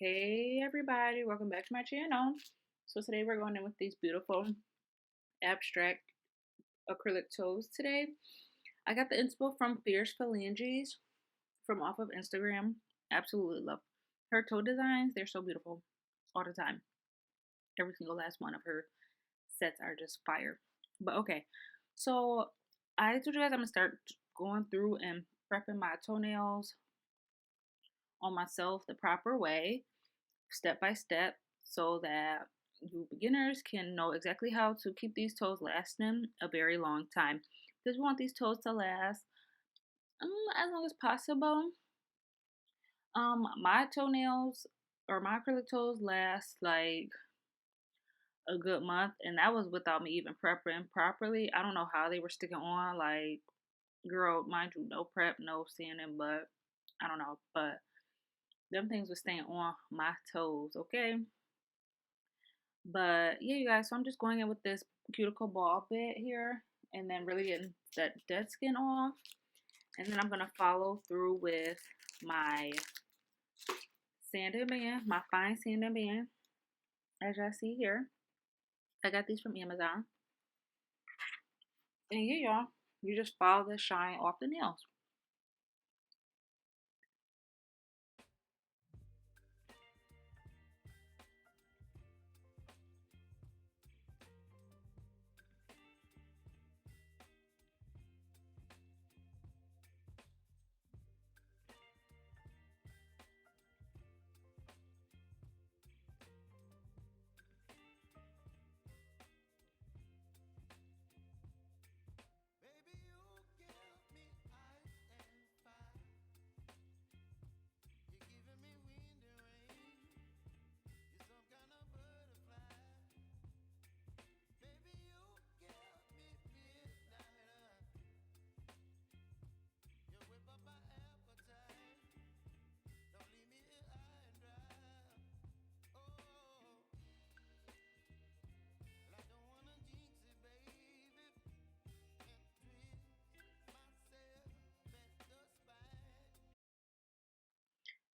Hey everybody, welcome back to my channel. So today we're going in with these beautiful abstract acrylic toes today. I got the inspo from Fierce Phalanges from off of Instagram. Absolutely love her toe designs. They're so beautiful all the time. Every single last one of her sets are just fire. But okay, so I told you guys I'm gonna start going through and prepping my toenails on myself the proper way, step by step, so that you beginners can know exactly how to keep these toes lasting a very long time. Because we want these toes to last as long as possible. My toenails or my acrylic toes last like a good month, and that was without me even prepping properly. I don't know how they were sticking on. Like, girl, mind you, no prep, no sanding, but I don't know. But them things were staying on my toes, okay? But yeah, you guys, so I'm just going in with this cuticle ball bit here and then really getting that dead skin off. And then I'm going to follow through with my sanding band, my fine sanding band, as y'all see here. I got these from Amazon. And yeah, y'all, you just follow the shine off the nails.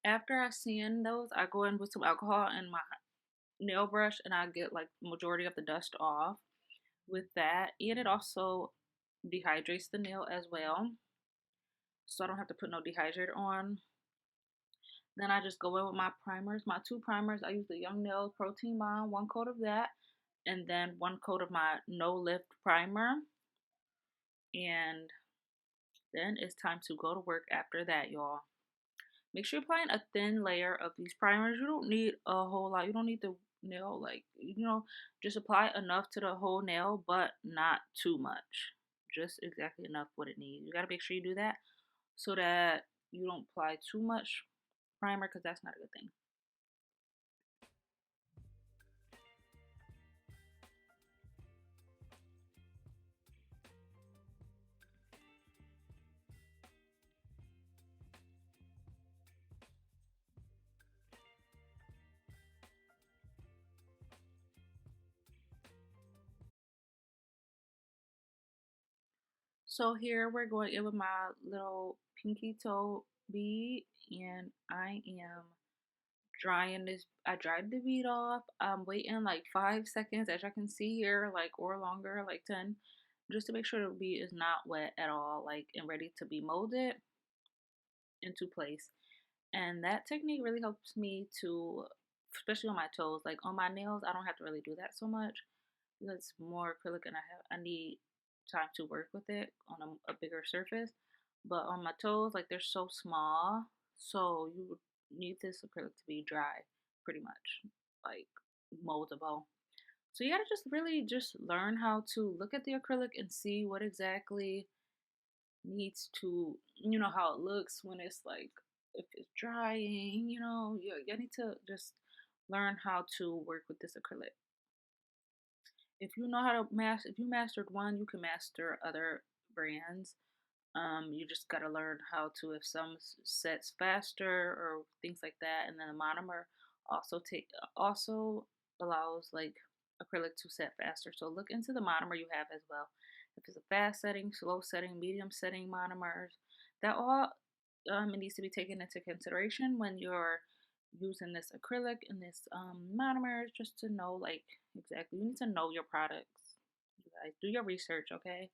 After I sand those, I go in with some alcohol and my nail brush and I get like majority of the dust off with that. And it also dehydrates the nail as well, so I don't have to put no dehydrator on. Then I just go in with my primers, my two primers. I use the Young Nail Protein Bond, one coat of that, and then one coat of my No Lift primer. And then it's time to go to work after that, y'all. Make sure you're applying a thin layer of these primers. You don't need a whole lot. You don't need the nail, like, just apply enough to the whole nail, but not too much. Just exactly enough what it needs. You got to make sure you do that so that you don't apply too much primer, because that's not a good thing. So here we're going in with my little pinky toe bead, and I am drying this. I dried the bead off. I'm waiting like 5 seconds, as y'all can see here, like, or longer, like 10, just to make sure the bead is not wet at all, like, and ready to be molded into place. And that technique really helps me to, especially on my toes, like on my nails, I don't have to really do that so much because it's more acrylic and I need time to work with it on a bigger surface. But on my toes, like, they're so small, so you would need this acrylic to be dry, pretty much, like moldable. So you gotta just really just learn how to look at the acrylic and see what exactly needs to, how it looks when it's like, if it's drying, you need to just learn how to work with this acrylic. If you know how to if you mastered one, you can master other brands. You just gotta learn how to, if some sets faster or things like that, and then the monomer also allows like acrylic to set faster. So look into the monomer you have as well. If it's a fast setting, slow setting, medium setting monomers, that all it needs to be taken into consideration when you're using this acrylic and this monomer just to know like exactly. You need to know your products. You guys do your research, okay?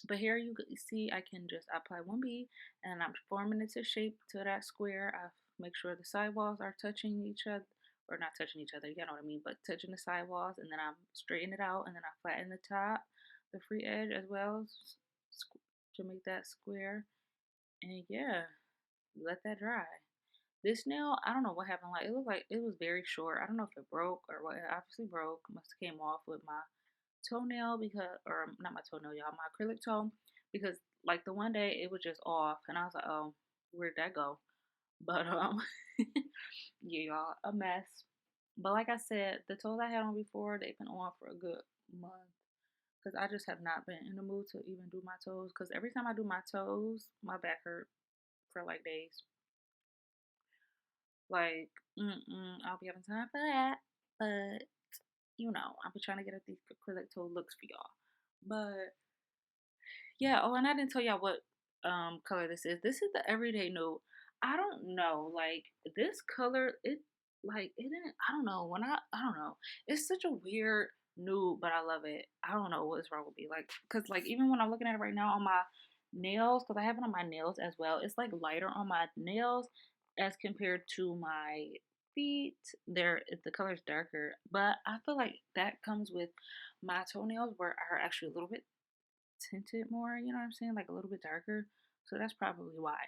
But here you see I can just apply one bead and I'm forming it to shape to that square. I make sure the sidewalls are touching each other, or not touching each other, you know what I mean, but touching the sidewalls, and then I straighten it out, and then I flatten the top, the free edge as well, to make that square. And yeah, let that dry. This nail, I don't know what happened. Like it looked like it was very short. I don't know if it broke or what. It obviously broke. Must have came off with my toenail, because, or not my toenail, y'all, my acrylic toe, because like the one day it was just off, and I was like, oh, where'd that go? But yeah, y'all, a mess. But like I said, the toes I had on before, they've been on for a good month, because I just have not been in the mood to even do my toes. Because every time I do my toes, my back hurt for like days. Like, I'll be having time for that. But you know, I'll be trying to get at these acrylic toe looks for y'all. But yeah, oh, and I didn't tell y'all what color this is. This is the everyday nude. I don't know, like this color, it like it didn't. I don't know I don't know. It's such a weird nude, but I love it. I don't know what's wrong with me, like, cause like even when I'm looking at it right now on my nails, cause I have it on my nails as well. It's like lighter on my nails as compared to my feet. The color is darker, but I feel like that comes with my toenails where are actually a little bit tinted more, you know what I'm saying? Like a little bit darker. So that's probably why.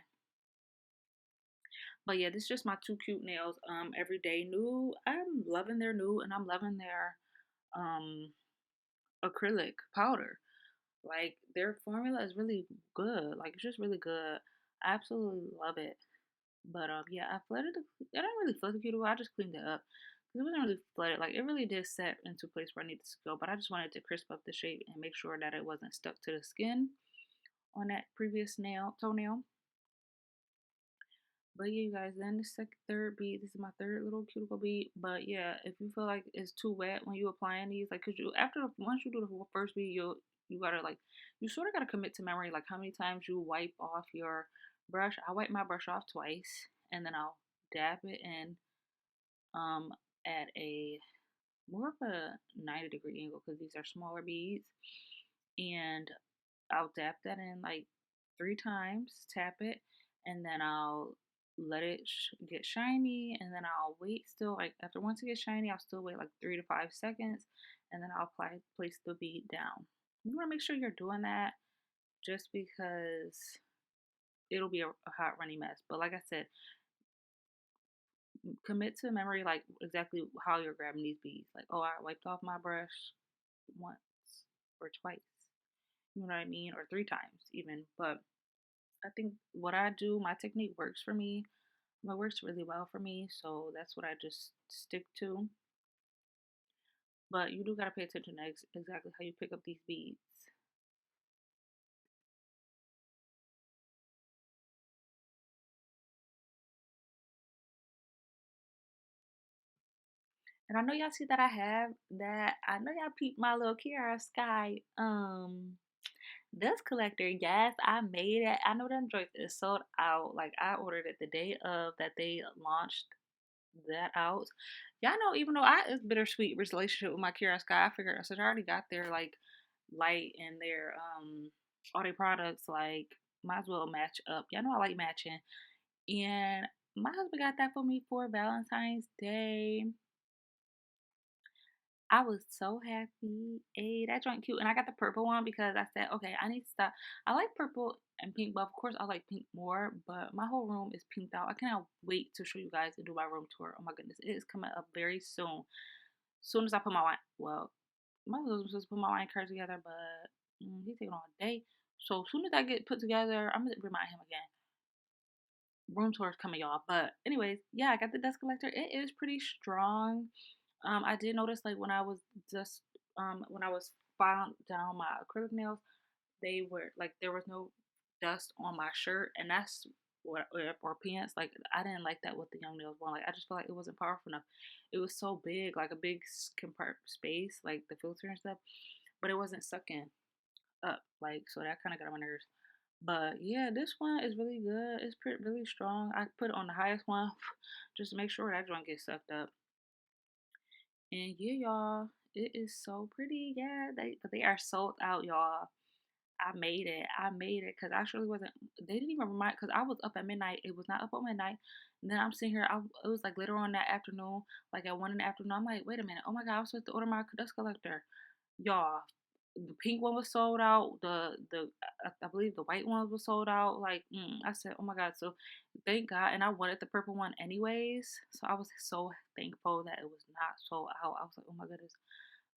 But yeah, this is just my two cute nails. Everyday nude. I'm loving their nude, and I'm loving their um acrylic powder. Like their formula is really good. Like it's just really good. I absolutely love it. But yeah, I didn't really flood the cuticle. I just cleaned it up. 'Cause it wasn't really flooded. Like it really did set into place where I needed to go. But I just wanted to crisp up the shape and make sure that it wasn't stuck to the skin on that previous toenail. But yeah, you guys, then the second, third bead. This is my third little cuticle bead. But yeah, if you feel like it's too wet when you applying these, like, cause you once you do the first bead, you gotta like, you sort of gotta commit to memory, like how many times you wipe off your brush. I wipe my brush off twice, and then I'll dab it in, um, at a more of a 90-degree angle, because these are smaller beads, and I'll dab that in like 3 times, tap it, and then I'll let it get shiny, and then I'll wait still, like after once it gets shiny, I'll still wait like 3 to 5 seconds, and then I'll place the bead down. You want to make sure you're doing that, just because it'll be a hot runny mess. But like I said, commit to memory like exactly how you're grabbing these beads. Like, oh, I wiped off my brush once or twice. You know what I mean? Or 3 times even. But I think what I do, my technique works for me. It works really well for me, so that's what I just stick to. But you do gotta pay attention to exactly how you pick up these beads. And I know y'all see that I have that. I know y'all peeped my little Kiara Sky dust collector. Yes, I made it. I know that joint is sold out. Like I ordered it the day of that they launched that out. Y'all know, even though it's bittersweet relationship with my Kiara Sky, I figured since I already got their like light and their all their products, like might as well match up. Y'all know I like matching. And my husband got that for me for Valentine's Day. I was so happy. Hey, that joint cute. And I got the purple one because I said, okay, I need to stop. I like purple and pink, but of course I like pink more. But my whole room is pinked out. I cannot wait to show you guys and do my room tour. Oh my goodness. It is coming up very soon. Soon as I put my wine, well, my husband was supposed to put my wine card together, but he's taking all day. So as soon as I get put together, I'm gonna remind him again. Room tour is coming, y'all. But anyways, yeah, I got the dust collector. It is pretty strong. I did notice like when I was filing down my acrylic nails, they were like there was no dust on my shirt, and that's what or pants. Like I didn't like that with the young nails one. Like I just felt like it wasn't powerful enough. It was so big, like a big compartment space, like the filter and stuff, but it wasn't sucking up. Like so that kind of got on my nerves. But yeah, this one is really good. It's pretty really strong. I put it on the highest one just to make sure that joint gets sucked up. And yeah, y'all, it is so pretty. Yeah, they are sold out, y'all. I made it. I made it because I actually wasn't. They didn't even remind because I was up at midnight. It was not up at midnight. And then I'm sitting here. It was like later on that afternoon, like at 1 in the afternoon. I'm like, wait a minute. Oh my god, I was supposed to order my dust collector, y'all. The pink one was sold out. I believe the white one was sold out. Like I said, oh my god. So thank God. And I wanted the purple one anyways. So I was so thankful that it was not sold out. I was like, oh my goodness.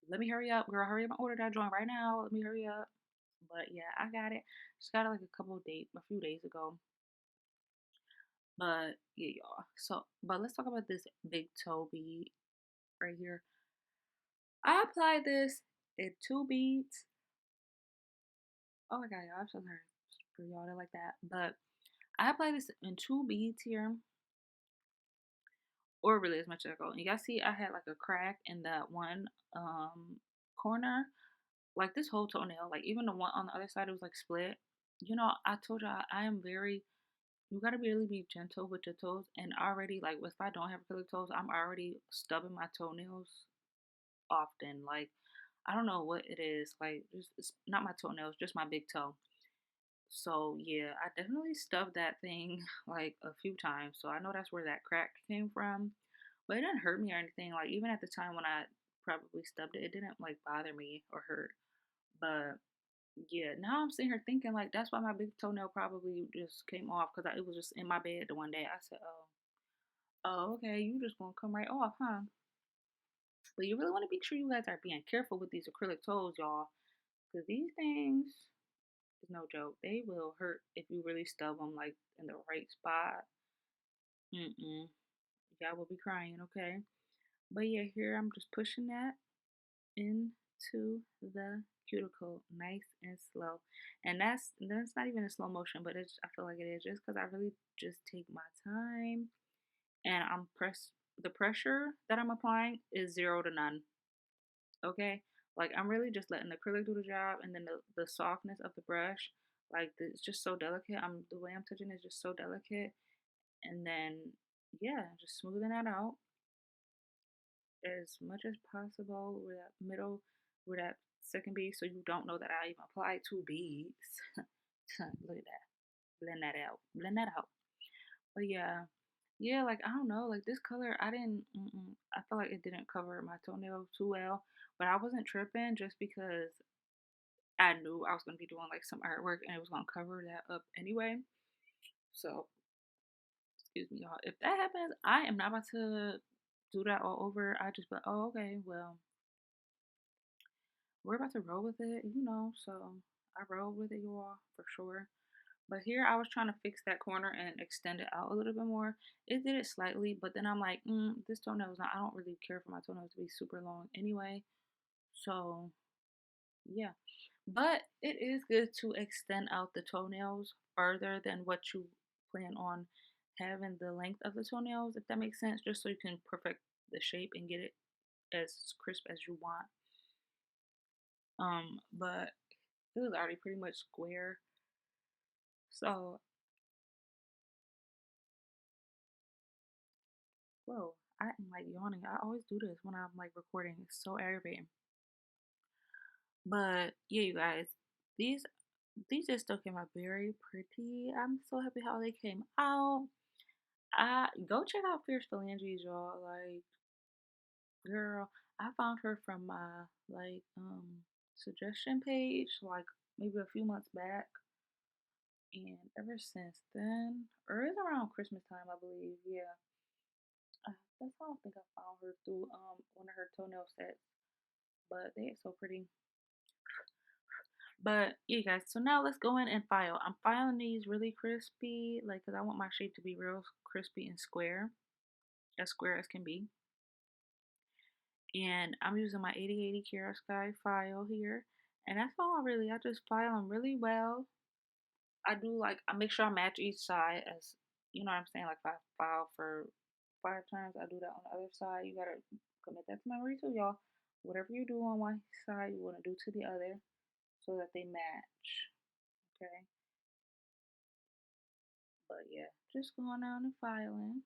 Let me hurry up, girl. Hurry up and order that joint right now. Let me hurry up. But yeah, I got it. Just got it like a few days ago. But yeah, y'all. So, but let's talk about this big toe bead right here. I applied this in two beads. Oh my god, y'all, I'm so sorry for y'all that like that. But I applied this in two beads here, or really as much as I go. And y'all see, I had like a crack in that one corner, like this whole toenail, like even the one on the other side, it was like split. You know, I told y'all I am very. You gotta really be gentle with your toes, and already like if I don't have acrylic toes, I'm already stubbing my toenails often. Like I don't know what it is. Like just it's not my toenails, just my big toe. So yeah, I definitely stubbed that thing like a few times. So I know that's where that crack came from. But it didn't hurt me or anything. Like even at the time when I probably stubbed it, it didn't like bother me or hurt. But yeah, now I'm sitting here thinking like that's why my big toenail probably just came off because it was just in my bed the one day. I said, oh, okay, you just gonna come right off, huh? But you really want to make sure you guys are being careful with these acrylic toes, y'all, because these things is no joke. They will hurt if you really stub them like in the right spot. Mm-mm. Y'all will be crying, okay? But yeah, here I'm just pushing that into the cuticle nice and slow. And that's not even in slow motion, but it's I feel like it is just because I really just take my time and I'm press the pressure that I'm applying is 0 to none. Okay? Like I'm really just letting the acrylic do the job and then the softness of the brush, like it's just so delicate. The way I'm touching is just so delicate. And then yeah, just smoothing that out as much as possible with that middle, with that second bead, so you don't know that I even applied two beads. Look at that. Blend that out. Blend that out. But yeah, yeah, like I don't know, like this color, I didn't. I feel like it didn't cover my toenail too well, but I wasn't tripping just because I knew I was gonna be doing like some artwork and it was gonna cover that up anyway. So excuse me, y'all. If that happens, I am not about to do that all over. I just be like, oh okay, well we're about to roll with it, you know. So I rolled with it, you all, for sure. But here I was trying to fix that corner and extend it out a little bit more. It did it slightly, but then I'm like, this toenail is not. I don't really care for my toenails to be super long anyway. So yeah, but it is good to extend out the toenails further than what you plan on having the length of the toenails, if that makes sense, just so you can perfect the shape and get it as crisp as you want. But it was already pretty much square. So, whoa, I am like yawning. I always do this when I'm like recording. It's so aggravating. But yeah, you guys, these these just still came out very pretty. I'm so happy how they came out. I go check out Fierce Phalanges, y'all. Like, girl, I found her from my like suggestion page, like maybe a few months back. And ever since then, or it's around Christmas time, I believe. Yeah, that's how I think I found her through one of her toenail sets. But they are so pretty. But yeah, guys. So now let's go in and file. I'm filing these really crispy, like, cause I want my shape to be real crispy and square as can be. And I'm using my 8080 Kiara Sky file here, and that's all really. I just file them really well. I do like I make sure I match each side as you know what I'm saying. Like if I file for 5 times, I do that on the other side. You gotta commit that to memory too, y'all. Whatever you do on one side, you want to do to the other so that they match. Okay. But yeah, just going out and filing.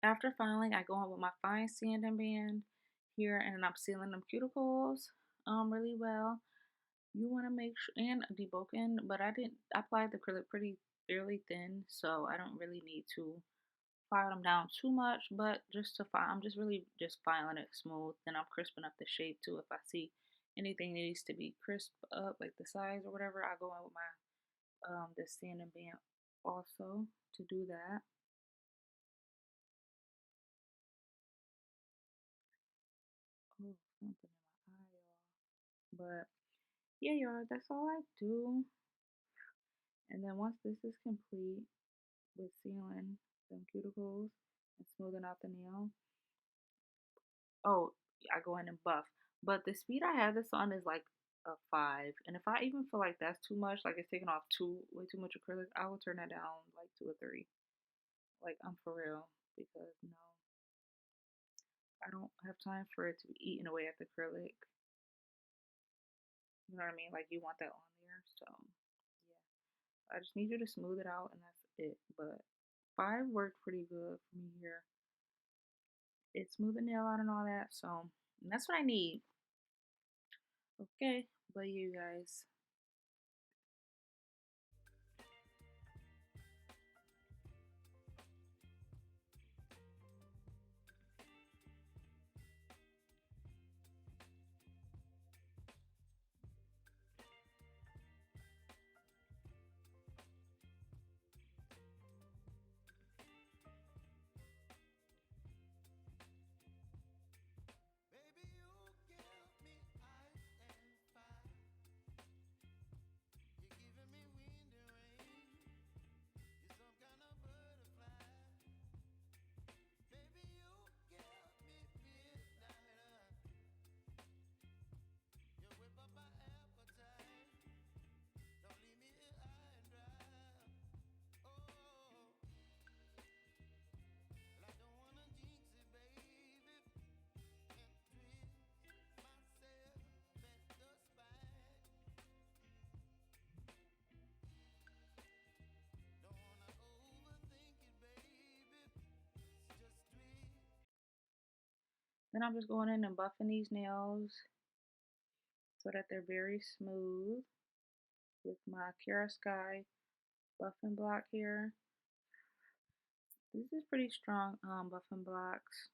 After filing, I go on with my fine sanding band here, and I'm sealing them cuticles really well. You want to make sure and debulking, but I didn't apply the acrylic pretty fairly thin, so I don't really need to file them down too much. But just to file, I'm just really just filing it smooth. Then I'm crisping up the shape too. If I see anything needs to be crisp up, like the size or whatever, I go on with my this sanding band also to do that. Oh, something in my eye, y'all. But yeah, y'all, that's all I do. And then once this is complete with sealing some cuticles and smoothing out the nail, oh, I go in and buff. But the speed I have this on is like a 5. And if I even feel like that's too much, like it's taking off way too much acrylic, I will turn that down like to a 3. Like I'm for real. Because no, I don't have time for it to be eating away at the acrylic. You know what I mean? Like you want that on there. So yeah. I just need you to smooth it out and that's it. But 5 worked pretty good for me here. It smoothed the nail out and all that. So that's what I need. Okay, but you guys. Then I'm just going in and buffing these nails so that they're very smooth with my Kiara Sky buffing block here. This is pretty strong buffing blocks.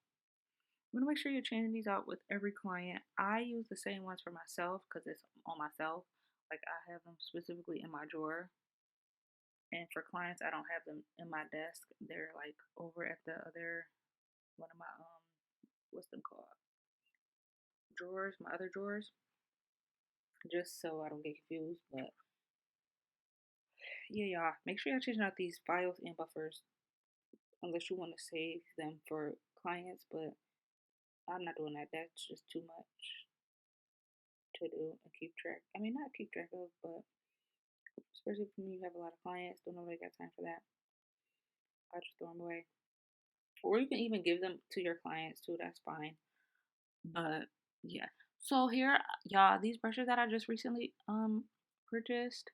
I'm gonna make sure you're changing these out with every client. I use the same ones for myself because it's on myself. Like I have them specifically in my drawer. And for clients, I don't have them in my desk. They're like over at the other one of my what's them called? Drawers, my other drawers. Just so I don't get confused. But yeah, y'all, make sure y'all changing out these files and buffers unless you want to save them for clients, but I'm not doing that. That's just too much to do and keep track. I mean, not keep track of, but especially when you have a lot of clients, don't nobody got time for that. I just throw them away. Or you can even give them to your clients too, that's fine. But yeah. So here, y'all, these brushes that I just recently purchased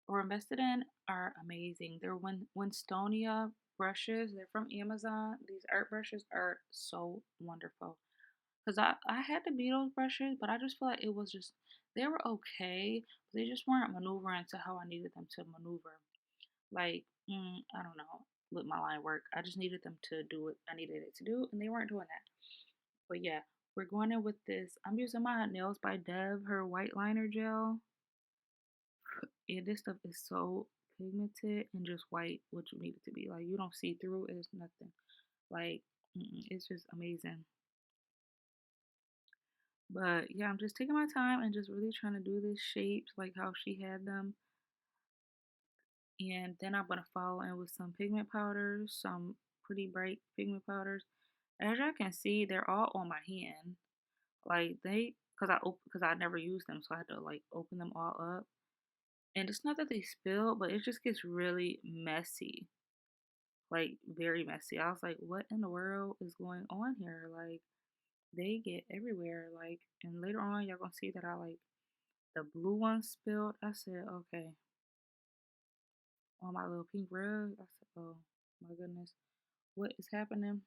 or invested in are amazing. They're Winstonia brushes. They're from Amazon. These art brushes are so wonderful. Cause I had the Beatles brushes, but I just feel like it was just they were okay, but they just weren't maneuvering to how I needed them to maneuver. Like I don't know with my line work. I just needed them to do what I needed it to do, and they weren't doing that. But yeah, we're going in with this. I'm using my Nails by Dev, her white liner gel. And this stuff is so pigmented and just white, what you need it to be. Like you don't see through. It's nothing. Like it's just amazing. But yeah, I'm just taking my time and just really trying to do these shapes like how she had them. And then I'm gonna follow in with some pigment powders, some pretty bright pigment powders. As y'all can see, they're all on my hand. Like they, cause I never used them, so I had to like open them all up. And it's not that they spill, but it just gets really messy, like very messy. I was like, what in the world is going on here? Like they get everywhere. Like, and later on, y'all gonna see that I like the blue one spilled. I said, okay, on my little pink rug. I said, oh my goodness, what is happening?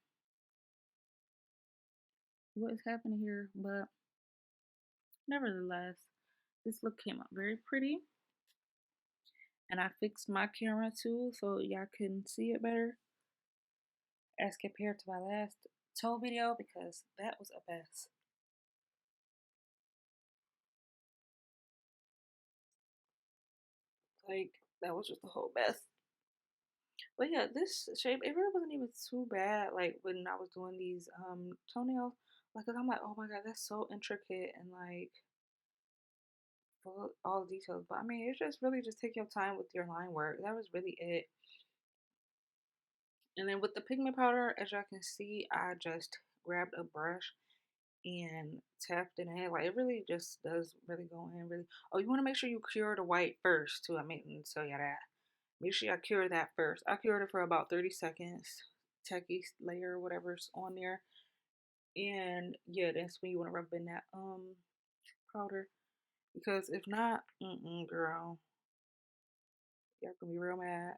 What is happening here? But nevertheless, this look came out very pretty. And I fixed my camera too so y'all can see it better as compared to my last toe video because that was a mess. Like that was just a whole mess. But yeah, this shape it really wasn't even too bad. Like when I was doing these toenails, like i I'm like, oh my god, that's so intricate and like full all the details. But I mean, it's just really just take your time with your line work. That was really it. And then with the pigment powder, as y'all can see, I just grabbed a brush and tapped it in. Like it really just does really go in really. Oh, you want to make sure you cure the white first too. I mean, to tell you that. Make sure I cure that first. I cured it for about 30 seconds. Techie layer, whatever's on there. And yeah, that's when you want to rub in that powder. Because if not, girl, y'all gonna be real mad.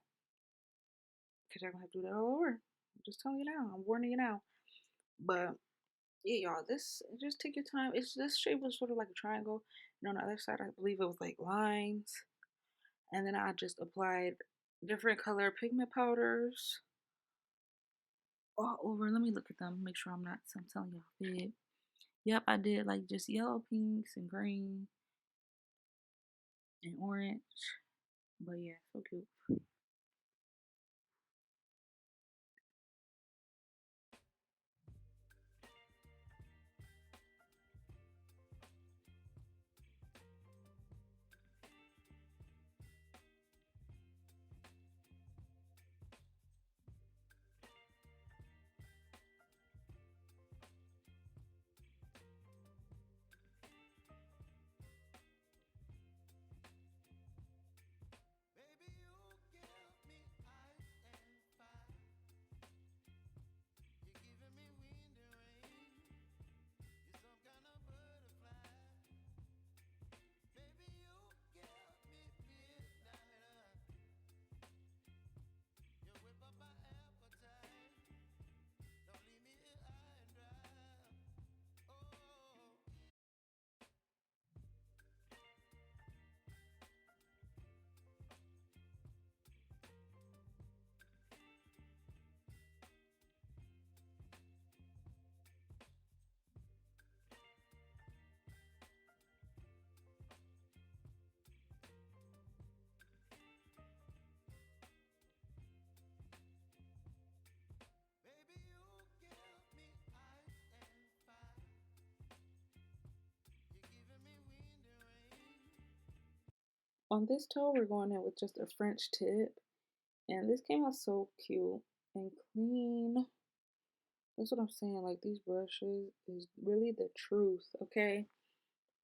Cause y'all gonna have to do that all over. I'm just telling you now. I'm warning you now. But yeah, y'all, this just take your time. It's this shape was sort of like a triangle, and on the other side, I believe it was like lines. And then I just applied different color pigment powders all over. Let me look at them, make sure I'm telling y'all fit. Yep, I did like just yellow, pinks, and green and orange. But yeah, so cute. On this toe, we're going in with just a French tip. And this came out so cute and clean. That's what I'm saying. Like, these brushes is really the truth, okay?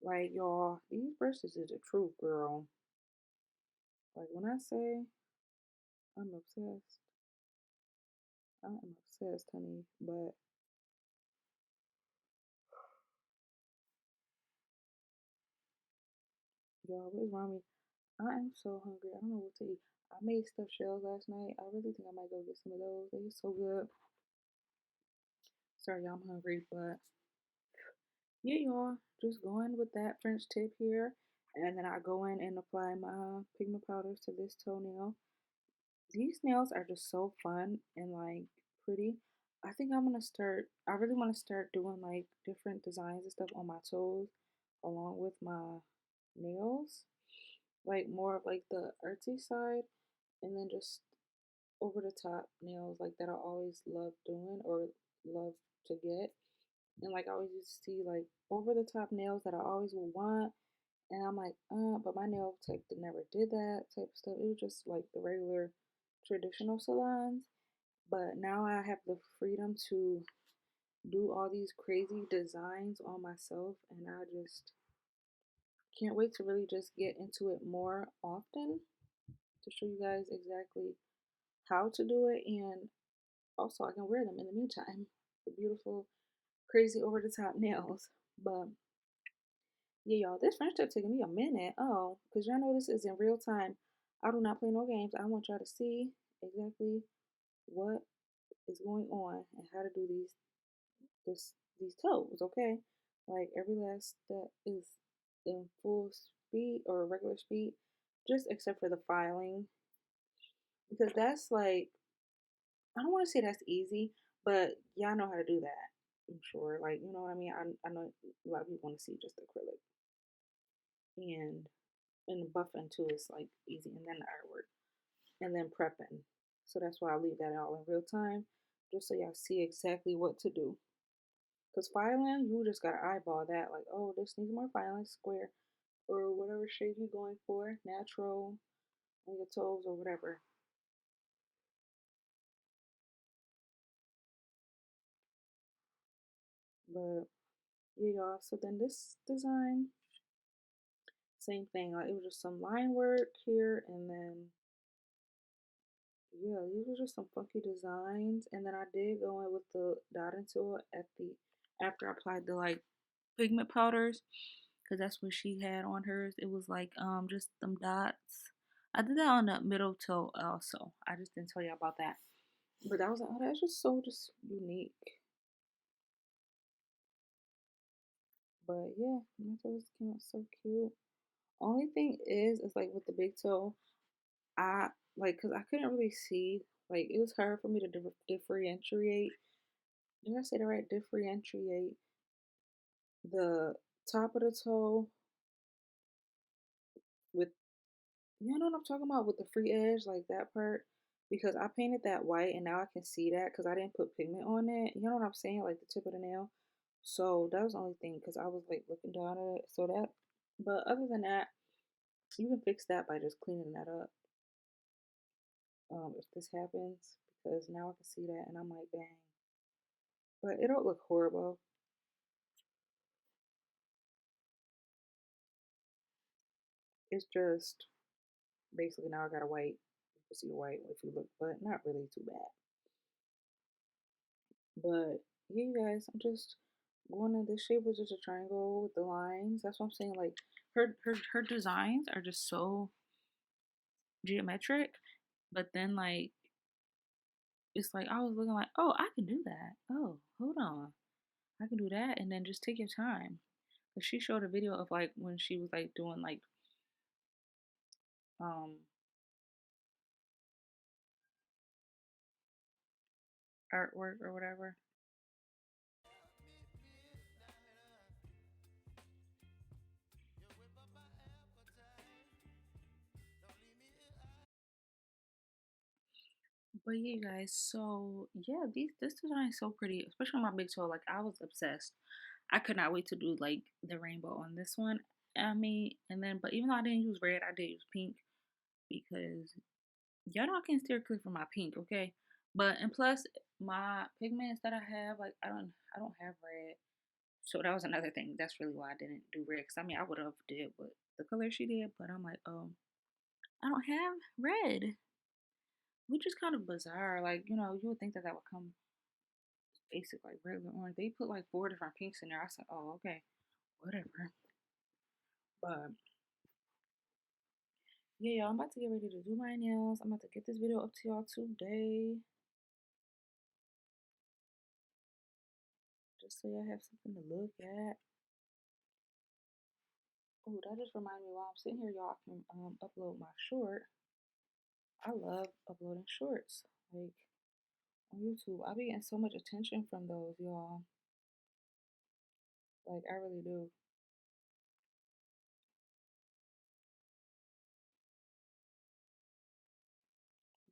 Like, y'all, these brushes is the truth, girl. Like, when I say I'm obsessed, I am obsessed, honey. But, y'all, what's wrong with me? I am so hungry. I don't know what to eat. I made stuffed shells last night. I really think I might go get some of those. They are so good. Sorry, y'all, I'm hungry, but yeah, y'all, just going with that French tip here. And then I go in and apply my pigment powders to this toenail. These nails are just so fun and like pretty. I think I'm gonna start, I really want to start doing like different designs and stuff on my toes along with my nails. Like more of like the artsy side and then just over the top nails like that I always love doing or love to get. And like I always used to see like over the top nails that I always would want. And I'm like, but my nail tech never did that type of stuff. It was just like the regular traditional salons. But now I have the freedom to do all these crazy designs on myself. And I just can't wait to really just get into it more often to show you guys exactly how to do it. And also, I can wear them in the meantime. The beautiful, crazy over the top nails. But yeah, y'all, this French tip taking me a minute. Oh, because y'all know this is in real time. I do not play no games. I want y'all to see exactly what is going on and how to do these toes, okay? Like every last step is in full speed or regular speed, just except for the filing. Because that's like I don't want to say that's easy, but y'all know how to do that. I'm sure. Like, you know what I mean? I know a lot of people want to see just acrylic. And buffing too is like easy, and then the artwork, and then prepping. So that's why I leave that all in real time, just so y'all see exactly what to do. Cause filing, you just gotta eyeball that, like, oh, this needs more filing, square, or whatever shape you're going for, natural on your toes or whatever. But yeah, y'all. So then this design, same thing. Like it was just some line work here, and then yeah, these were just some funky designs. And then I did go in with the dotting tool at the after I applied the like pigment powders, because that's what she had on hers. It was like just some dots. I did that on the middle toe also. I just didn't tell you about that. But that was like, oh, that's just so just unique. But yeah, my toes came out so cute. Only thing is like with the big toe, I like because I couldn't really see. Like it was hard for me to differentiate. Did I say the right? Differentiate the top of the toe with you know what I'm talking about with the free edge, like that part. Because I painted that white and now I can see that because I didn't put pigment on it. You know what I'm saying? Like the tip of the nail. So that was the only thing because I was like looking down at it. So that, but other than that, you can fix that by just cleaning that up. If this happens, because now I can see that and I'm like, dang. But it don't look horrible. It's just basically now I got a white. You can see white if you look, but not really too bad. But yeah, you guys, I'm just going in this shape was just a triangle with the lines. That's what I'm saying. Like her designs are just so geometric. But then like it's like I was looking like, oh, I can do that. Oh, hold on. I can do that and then just take your time. But she showed a video of like when she was like doing like um artwork or whatever. But yeah, guys, so yeah, this design is so pretty, especially on my big toe. Like I was obsessed. I could not wait to do like the rainbow on this one. I mean, and then, but even though I didn't use red, I did use pink because y'all know I can steer clear from my pink, okay? But and plus my pigments that I have, like I don't have red, so that was another thing. That's really why I didn't do red. Cause I mean I would have did what the color she did, but I'm like, I don't have red, which is kind of bizarre. Like you would think that that would come basic like regular orange. They put like four different pinks in there. I said, oh okay, whatever. But yeah, y'all, I'm about to get ready to do my nails. I'm about to get this video up to y'all today, just so y'all have something to look at. Oh, that just reminded me while I'm sitting here, y'all, I can upload my short. I love uploading shorts, like on YouTube. I be getting so much attention from those, y'all. Like I really do.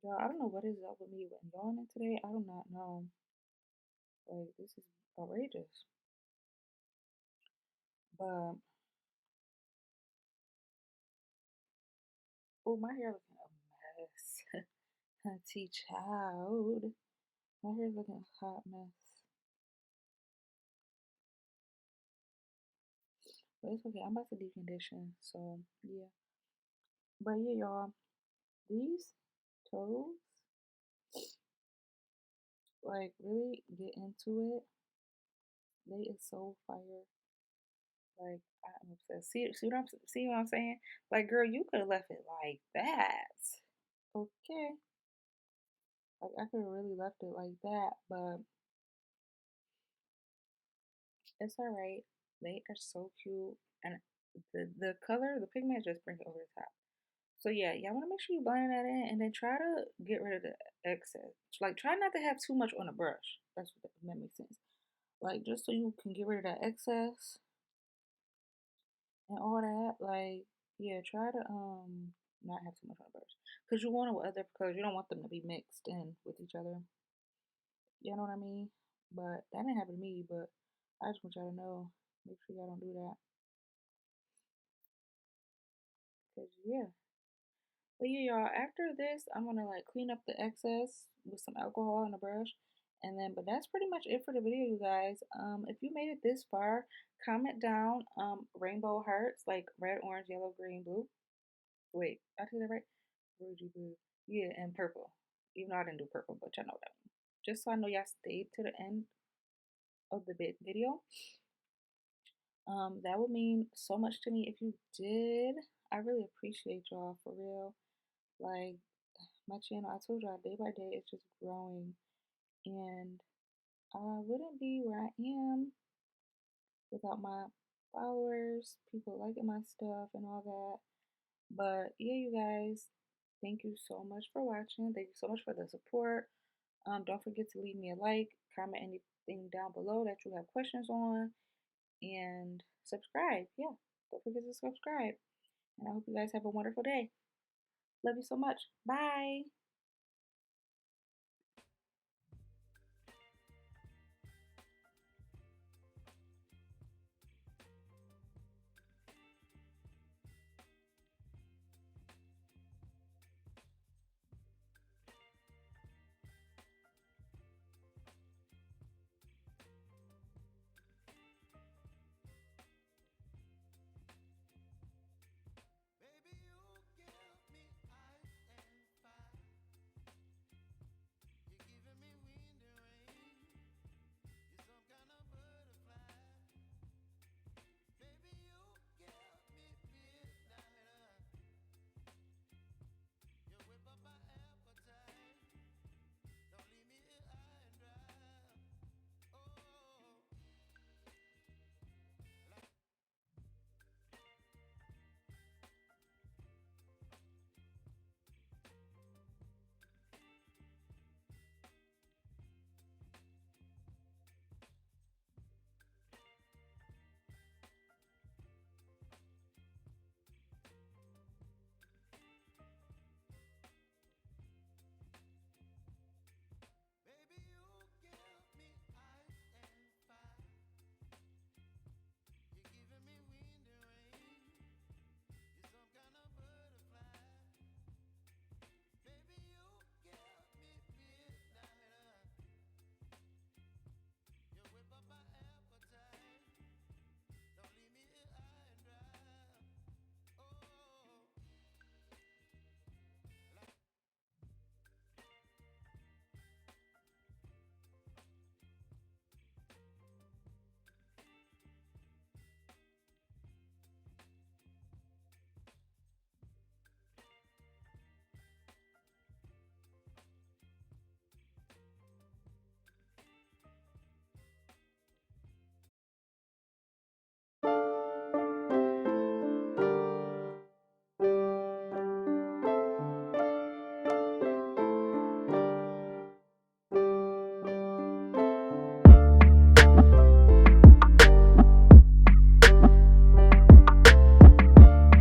Y'all, I don't know what is up with me with yawning today. I do not know. Like this is outrageous. But oh, my hair looking a mess. Auntie child, my hair looking a hot mess. But it's okay. I'm about to decondition. So yeah. But yeah, y'all, these toes, like really get into it. They is so fire. Like I'm obsessed. See what I'm saying? Like, girl, you could have left it like that. Okay. Like I could have really left it like that, but it's alright. They are so cute. And the color, the pigment just brings it over the top. So yeah, y'all wanna make sure you blend that in and then try to get rid of the excess. Like try not to have too much on the brush. That's what that makes sense. Like just so you can get rid of that excess and all that. Like yeah, try to not have too much on the brush. Cause you want it with other colors. You don't want them to be mixed in with each other. You know what I mean? But that didn't happen to me, but I just want y'all to know. Make sure y'all don't do that. Cause yeah. But yeah, y'all, after this, I'm gonna like clean up the excess with some alcohol and a brush. And then, but that's pretty much it for the video, you guys. If you made it this far, comment down rainbow hearts, like red, orange, yellow, green, blue. Wait, I did that right? Orangey blue. Yeah, and purple. Even though I didn't do purple, but y'all know that one. Just so I know y'all stayed to the end of the video. That would mean so much to me if you did. I really appreciate y'all for real. Like my channel, I told y'all day by day it's just growing, and I wouldn't be where I am without my followers, people liking my stuff and all that. But yeah, you guys, thank you so much for watching. Thank you so much for the support. Don't forget to leave me a like, comment anything down below that you have questions on, and subscribe. Yeah, don't forget to subscribe. And I hope you guys have a wonderful day. Love you so much. Bye.